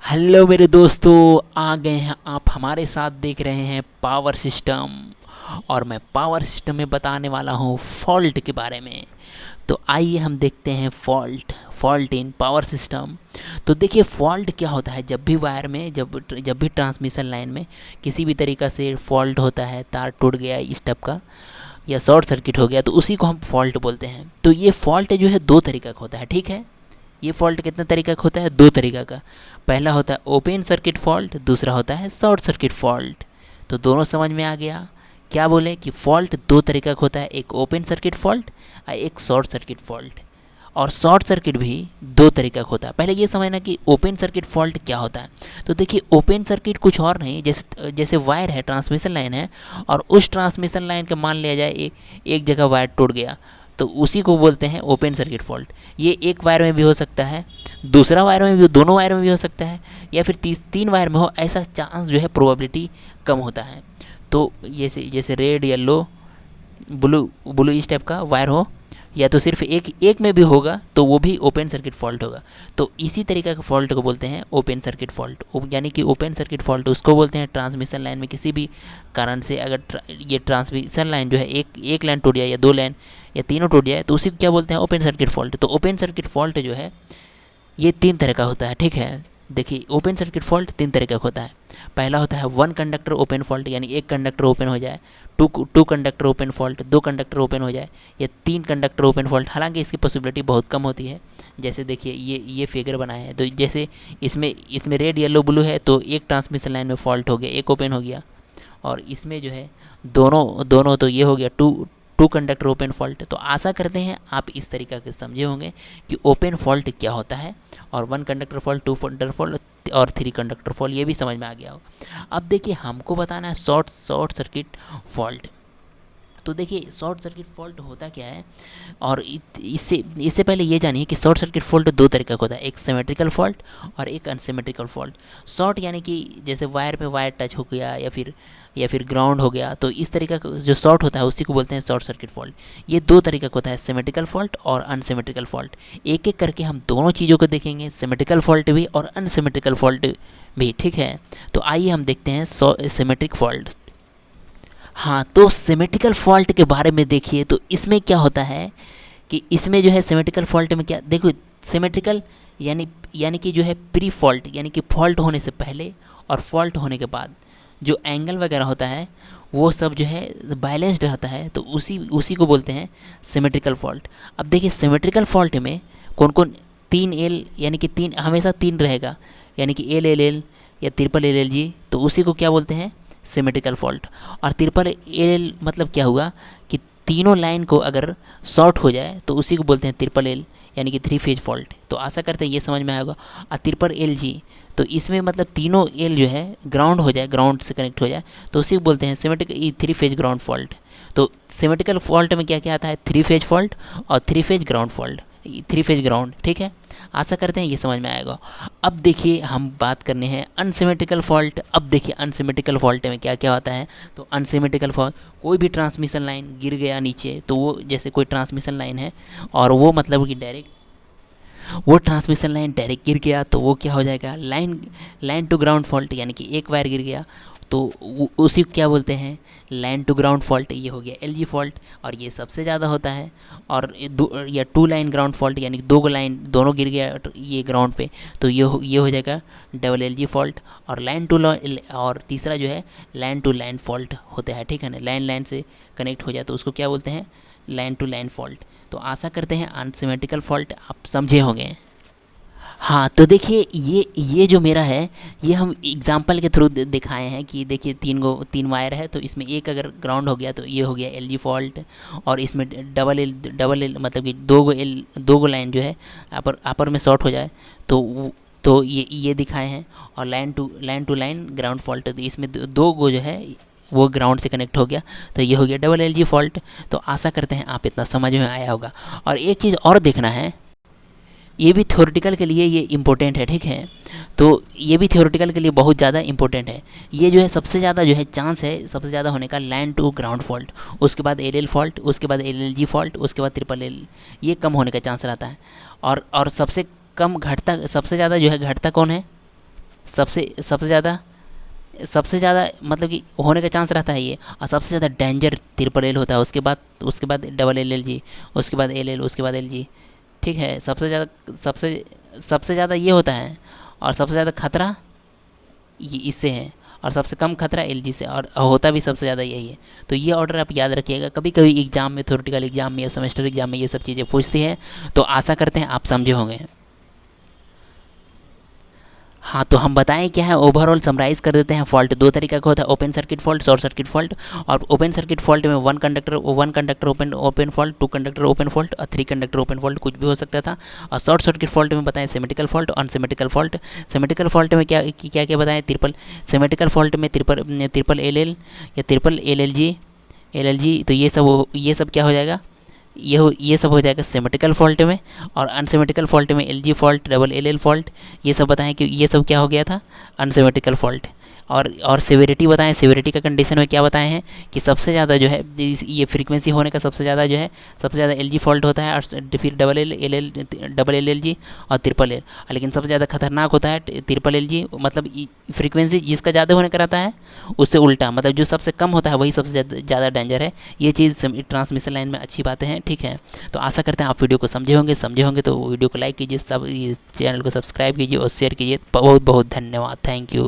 Hello मेरे दोस्तों, आ गए हैं आप हमारे साथ। देख रहे हैं पावर सिस्टम, और मैं पावर सिस्टम में बताने वाला हूँ फॉल्ट के बारे में। तो आइए हम देखते हैं फॉल्ट इन पावर सिस्टम। तो देखिए, फॉल्ट क्या होता है। जब भी वायर में जब भी ट्रांसमिशन लाइन में किसी भी तरीक़ा से फॉल्ट होता है, तार टूट गया इस टाइप का, या शॉर्ट सर्किट हो गया, तो उसी को हम फॉल्ट बोलते हैं। तो ये फॉल्ट जो है दो तरीक़ा का होता है, ठीक है। ये फॉल्ट कितने तरीक़ा का होता है? दो तरीक़ा का। पहला होता है ओपन सर्किट फॉल्ट, दूसरा होता है शॉर्ट सर्किट फॉल्ट। तो दोनों समझ में आ गया। क्या बोले कि फॉल्ट दो तरीक़ा का होता है, एक ओपन सर्किट फॉल्ट और एक शॉर्ट सर्किट फॉल्ट। और शॉर्ट सर्किट भी दो तरीक़ा का होता है। पहले ये समझना कि ओपन सर्किट फॉल्ट क्या होता है। तो देखिए, ओपन सर्किट कुछ और नहीं, जैसे जैसे वायर है, ट्रांसमिशन लाइन है, और उस ट्रांसमिशन लाइन का मान लिया जाए एक जगह वायर टूट गया, तो उसी को बोलते हैं ओपन सर्किट फॉल्ट। ये एक वायर में भी हो सकता है, दूसरा वायर में भी, दोनों वायर में भी हो सकता है, या फिर तीन वायर में हो। ऐसा चांस जो है, प्रोबेबिलिटी कम होता है। तो जैसे जैसे रेड, येलो, ब्लू ब्लू इस टाइप का वायर हो, या तो सिर्फ एक एक में भी होगा, तो वो भी ओपन सर्किट फॉल्ट होगा। तो इसी तरीके का फॉल्ट को बोलते हैं ओपन सर्किट फॉल्ट। यानी कि ओपन सर्किट फॉल्ट उसको बोलते हैं, ट्रांसमिशन लाइन में किसी भी कारण से अगर ये ट्रांसमिशन लाइन जो है, एक लाइन टूट जाए, या दो लाइन, या तीनों टूट जाए, तो उसी को क्या बोलते हैं? Open circuit fault. तो ओपन सर्किट फॉल्ट जो है, ये तीन तरह का होता है, ठीक है। देखिए, ओपन सर्किट फॉल्ट तीन तरह का होता है। पहला होता है वन कंडक्टर ओपन फॉल्ट, यानी एक कंडक्टर ओपन हो जाए। टू कंडक्टर ओपन फॉल्ट, दो कंडक्टर ओपन हो जाए। या तीन कंडक्टर ओपन फॉल्ट। हालांकि इसकी पॉसिबिलिटी बहुत कम होती है। जैसे देखिए, ये फिगर बनाए हैं, तो जैसे इसमें रेड, येलो, ब्लू है, तो एक ट्रांसमिशन लाइन में फॉल्ट हो गया, एक ओपन हो गया। और इसमें जो है दोनों दोनों तो ये हो गया टू कंडक्टर ओपन फॉल्ट। तो आशा करते हैं आप इस तरीक़ा के समझे होंगे कि ओपन फॉल्ट क्या होता है, और one conductor fault, two conductor fault और थ्री कंडक्टर फॉल्ट, ये भी समझ में आ गया हो। अब देखिए, हमको बताना है शॉर्ट सर्किट फॉल्ट। तो देखिए, शॉर्ट सर्किट फॉल्ट होता क्या है, और इससे पहले ये जानिए कि शॉर्ट सर्किट फॉल्ट दो तरीक़ा का होता है, एक सिमेट्रिकल फॉल्ट और एक अनसिमेट्रिकल फॉल्ट। शॉर्ट यानी कि जैसे वायर पे वायर टच हो गया, या फिर ग्राउंड हो गया, तो इस तरीका का जो शॉर्ट होता है उसी को बोलते हैं शॉर्ट सर्किट फॉल्ट। ये दो तरीका का होता है, सिमेट्रिकल फॉल्ट और अनसिमेट्रिकल फॉल्ट। एक एक करके हम दोनों चीज़ों को देखेंगे, सिमेट्रिकल फॉल्ट भी और अनसिमेट्रिकल फॉल्ट भी, ठीक है। तो आइए हम देखते हैं सिमेट्रिक फॉल्ट। हाँ, तो सिमेट्रिकल फॉल्ट के बारे में देखिए। तो इसमें क्या होता है कि इसमें जो है सिमेट्रिकल फॉल्ट में क्या देखो, सिमेट्रिकल यानी कि जो है प्री फॉल्ट, यानी कि फॉल्ट होने से पहले और फॉल्ट होने के बाद जो एंगल वगैरह होता है, वो सब जो है बैलेंस्ड रहता है, तो उसी को बोलते हैं सिमेट्रिकल फॉल्ट। अब देखिए, सिमेट्रिकल फॉल्ट में कौन कौन, तीन एल, यानी कि तीन हमेशा तीन रहेगा, यानी कि एल एल एल या ट्रिपल एल एल जी, तो उसी को क्या बोलते हैं? Symmetrical fault. और ट्रिपल एल मतलब क्या हुआ कि तीनों लाइन को अगर शॉर्ट हो जाए, तो उसी को बोलते हैं ट्रिपल एल, यानी कि थ्री फेज फॉल्ट। तो आशा करते हैं ये समझ में आएगा। और ट्रिपल एल जी, तो इसमें मतलब तीनों एल जो है ग्राउंड हो जाए, ग्राउंड से कनेक्ट हो जाए, तो उसी को बोलते हैं symmetrical three phase ground fault. तो सिमेट्रिकल फॉल्ट में क्या क्या आता है? थ्री फेज फॉल्ट और three phase ground fault, three phase ground, ठीक है। आशा करते हैं ये समझ में आएगा। अब देखिए, हम बात करने हैं अनसिमेट्रिकल फॉल्ट। अब देखिए, अनसिमेट्रिकल फॉल्ट में क्या क्या होता है। तो अनसिमेट्रिकल फॉल्ट, कोई भी ट्रांसमिशन लाइन गिर गया नीचे, तो वो जैसे कोई ट्रांसमिशन लाइन है, और वो मतलब कि वो ट्रांसमिशन लाइन डायरेक्ट गिर गया, तो वो क्या हो जाएगा? लाइन टू ग्राउंड फॉल्ट, यानी कि एक वायर गिर गया, तो उसी को क्या बोलते हैं? Line to ground fault. ये हो गया एलजी फॉल्ट, और ये सबसे ज़्यादा होता है। और या टू लाइन ग्राउंड फॉल्ट, यानी दो लाइन दोनों गिर गया ये ग्राउंड पे, तो ये हो जाएगा डबल एलजी फॉल्ट। और और तीसरा जो है लाइन टू लाइन फॉल्ट होता है, ठीक है ना। लाइन से कनेक्ट हो जाए, तो उसको क्या बोलते हैं? Line to line fault. तो आशा करते हैं अनसिमेट्रिकल फॉल्ट आप समझे होंगे। हाँ, तो देखिए, ये जो मेरा है, ये हम एग्जांपल के थ्रू दिखाए हैं कि देखिए, तीन वायर है, तो इसमें एक अगर ग्राउंड हो गया, तो ये हो गया एलजी फॉल्ट। और इसमें डबल एल मतलब कि दो गो लाइन जो है अपर में शॉर्ट हो जाए, तो ये दिखाए हैं। और line to line ground fault, तो इसमें दो गो जो है वो ग्राउंड से कनेक्ट हो गया, तो ये हो गया डबल एलजी फॉल्ट। तो आशा करते हैं आप इतना समझ में आया होगा। और एक चीज़ और देखना है, ये भी थ्योरेटिकल के लिए ये इम्पोर्टेंट है, ठीक है। तो ये भी थ्योरेटिकल के लिए बहुत ज़्यादा इम्पोर्टेंट है। ये जो है सबसे ज़्यादा जो है चांस है सबसे ज़्यादा होने का लाइन टू ग्राउंड फॉल्ट, उसके बाद एल फॉल्ट, उसके बाद एल फॉल्ट, उसके बाद ट्रिपल एल, ये कम होने का चांस रहता है। और सबसे कम घटता, सबसे ज़्यादा जो है घटता कौन है? सबसे ज़्यादा मतलब कि होने का चांस रहता है ये। और सबसे ज़्यादा डेंजर ट्रिपल एल होता है, उसके बाद डबल एल एल जी, उसके बाद एल एल, उसके बाद एल जी। ठीक है, सबसे ज़्यादा ये होता है। और सबसे ज़्यादा खतरा ये इससे है, और सबसे कम खतरा एल जी से, और होता भी सबसे ज़्यादा यही है। तो ये ऑर्डर आप याद रखिएगा, कभी कभी एग्जाम में, थ्योरेटिकल एग्जाम में या सेमेस्टर एग्जाम में ये सब चीज़ें पूछती है। तो आशा करते हैं आप समझे होंगे। हाँ, तो हम बताएं क्या है, ओवरऑल समराइज़ कर देते हैं। फॉल्ट दो तरीका का होता है, open circuit fault, short circuit fault. और ओपन सर्किट फॉल्ट में one conductor open fault, two conductor open fault और थ्री कंडक्टर ओपन फॉल्ट कुछ भी हो सकता था। और शॉर्ट सर्किट फॉल्ट में बताएं symmetrical fault, unsymmetrical fault. Symmetrical fault में क्या क्या क्या बताएं, ट्रिपल सिमेट्रिकल फॉल्ट में ट्रिपल एल एल या ट्रिपल एल एल जी। तो ये सब क्या हो जाएगा, ये सब हो जाएगा सिमेट्रिकल फॉल्ट में। और अनसिमेट्रिकल फॉल्ट में L G fault, double L L fault, ये सब बताएं कि ये सब क्या हो गया था, अनसिमेट्रिकल फॉल्ट। और सिविरिटी बताएं, सिविरिटी का कंडीशन में क्या बताए हैं कि सबसे ज़्यादा जो है ये फ्रीक्वेंसी होने का सबसे ज़्यादा जो है, सबसे ज़्यादा एल जी फॉल्ट होता है, और फिर डबल एल एल जी और ट्रिपल एल। लेकिन सबसे ज़्यादा खतरनाक होता है ट्रिपल एल जी, मतलब फ्रीक्वेंसी जिसका ज़्यादा होने का रहता है उससे उल्टा, मतलब जो सबसे कम होता है वही सबसे ज़्यादा डेंजर है। ये चीज़ ट्रांसमिशन लाइन में अच्छी बातें हैं। ठीक है, तो आशा करते हैं आप वीडियो को समझे होंगे तो वीडियो को लाइक कीजिए, सब चैनल को सब्सक्राइब कीजिए और शेयर कीजिए। बहुत बहुत धन्यवाद, थैंक यू।